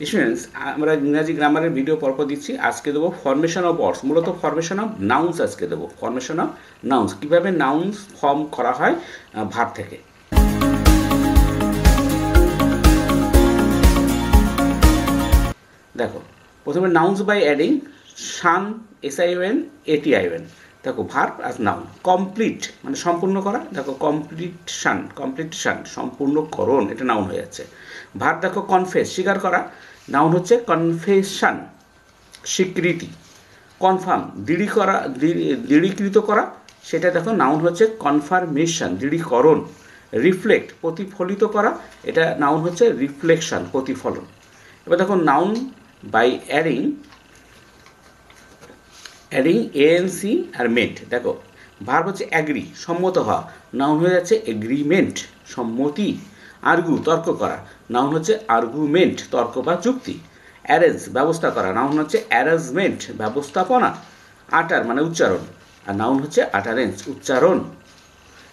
Students, আমরা ইংরাজি গ্রামারের ভিডিও পরপর দিচ্ছি। আজকে দেবো ফরমেশন অফ ওয়ার্ডস, মূলত ফরমেশন অফ নাউন্স আজকে দেবো। ফরমেশন অফ নাউন্স, কীভাবে নাউন্স ফর্ম করা হয় ভার্ব থেকে। দেখো, প্রথমে nouns by adding tion, SION ATION। দেখো ভার্ব অ্যাজ নাউন। কমপ্লিট মানে সম্পূর্ণ করা, দেখো কমপ্লিটশান সম্পূর্ণকরণ, এটা নাউন হয়ে যাচ্ছে। ভার্ব দেখো কনফেস স্বীকার করা, নাউন হচ্ছে কনফেশন স্বীকৃতি। কনফার্ম দৃঢ়ীকৃত করা, সেটা দেখো নাউন হচ্ছে কনফার্মেশন দৃঢ়ীকরণ। রিফ্লেক্ট প্রতিফলিত করা, এটা নাউন হচ্ছে রিফ্লেকশন প্রতিফলন। এবার দেখো নাউন বাই অ্যাডিং ANC আর মেন্ট। দেখো ভার্ব হচ্ছে অ্যাগ্রি সম্মত হওয়া, নাউন হয়ে যাচ্ছে এগ্রিমেন্ট সম্মতি। আর্গু তর্ক করা, নাউন হচ্ছে আর্গুমেন্ট তর্ক বা যুক্তি। অ্যারেঞ্জ ব্যবস্থা করা, নাউন হচ্ছে অ্যারেঞ্জমেন্ট ব্যবস্থাপনা। আটার মানে উচ্চারণ, আর নাউন হচ্ছে আটারেন্স উচ্চারণ।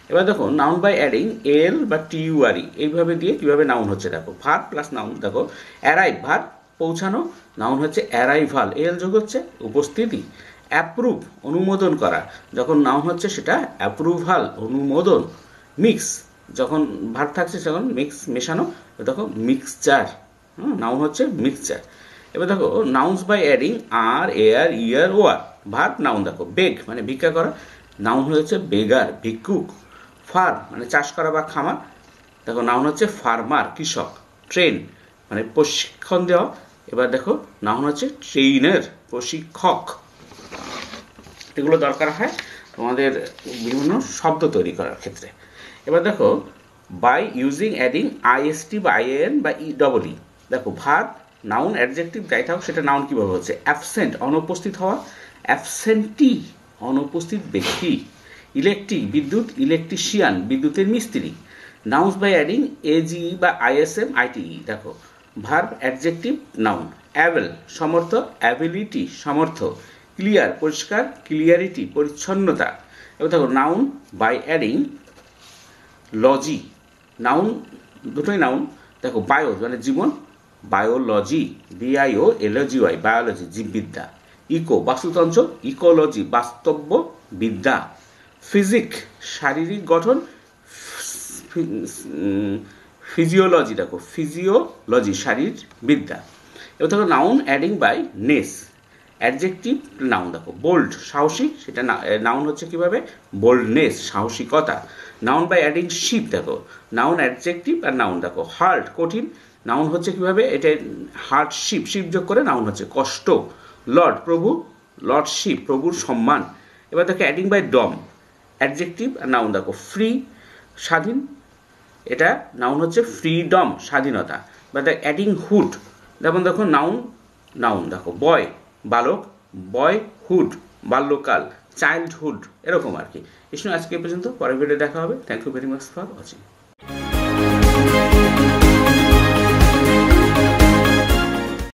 এবার দেখো নাউন বাই অ্যাডিং এল বা TURE এইভাবে দিয়ে কীভাবে নাউন হচ্ছে। দেখো ভার্ব প্লাস নাউন। দেখো অ্যারাইভ ভার্ব পৌঁছানো, নাউন হচ্ছে অ্যারাইভাল, এল যোগ হচ্ছে উপস্থিতি। অ্যাপ্রুভ অনুমোদন করা, যখন নাউন হচ্ছে সেটা অ্যাপ্রুভাল অনুমোদন। মিক্স যখন ভার্ব থাকছে তখন মিক্স মেশানো, দেখো মিক্সচার, নাউন হচ্ছে মিক্সচার। এবার দেখো nouns by adding ar er ier or. Verb noun দেখো বেগ মানে ভিক্ষা করা, নাউন হচ্ছে বেগার ভিক্ষুক। ফার্ম মানে চাষ করা বা খামার, দেখো নাউন হচ্ছে ফার্মার কৃষক। ট্রেন মানে প্রশিক্ষণ দেওয়া, এবার দেখো নাউন হচ্ছে ট্রেইনার প্রশিক্ষক। এগুলো দরকার হয় তোমাদের বিভিন্ন শব্দ তৈরি করার ক্ষেত্রে। এবার দেখো বাই ইউজিং অ্যাডিং IST বা IAN বা EEE। দেখো ভার্ব নাউন অ্যাডজেক্টিভ যাই থাকুক সেটা নাউন কীভাবে হচ্ছে। অ্যাবসেন্ট অনুপস্থিত হওয়া, অ্যাবসেন্টি অনুপস্থিত ব্যক্তি। ইলেকট্রিক বিদ্যুৎ, ইলেকট্রিশিয়ান বিদ্যুতের মিস্ত্রি। নাউন্স বাই অ্যাডিং AGE বা ISM ITE। দেখো ভার্ব অ্যাডজেক্টিভ নাউন। অ্যাবেল সমর্থ, অ্যাবিলিটি সামর্থ্য। ক্লিয়ার পরিষ্কার, ক্লিয়ারিটি পরিচ্ছন্নতা। এবার দেখো নাউন বাই অ্যাডিং লজি, নাউন দুটোই নাউন। দেখো বায়ো মানে জীবন, বায়োলজি BIOLOGY বায়োলজি জীববিদ্যা। ইকো বাস্তুতন্ত্র, ইকোলজি বাস্তব্য বিদ্যা। ফিজিক শারীরিক গঠন, ফিজিওলজি দেখো ফিজিওলজি শারীরবিদ্যা। এবার দেখো noun adding by ness adjective noun. দেখো বোল্ড সাহসী, সেটা নাউন হচ্ছে কীভাবে বোল্ডনেস সাহসিকতা। নাউন বাই অ্যাডিং শিপ, দেখো নাউন অ্যাডজেক্টিভ আর নাউন। দেখো হার্ড কঠিন, নাউন হচ্ছে কীভাবে এটা হার্ডশিপ শিপ যোগ করে নাউন হচ্ছে কষ্ট। লর্ড প্রভু, লর্ডশিপ প্রভুর সম্মান। এবার দেখো অ্যাডিং বাই ডম অ্যাডজেক্টিভ আর নাউন। দেখো ফ্রি স্বাধীন, এটা নাউন হচ্ছে ফ্রিডম স্বাধীনতা। বা দ্য অ্যাডিং হুড, যেমন দেখো নাউন দেখো বয় বালক, বয়হুড বাল্যকাল, চাইল্ডহুড এরকম আর কি। আজকে পর্যন্ত, পরের ভিডিও দেখা হবে। Thank you very much for watching.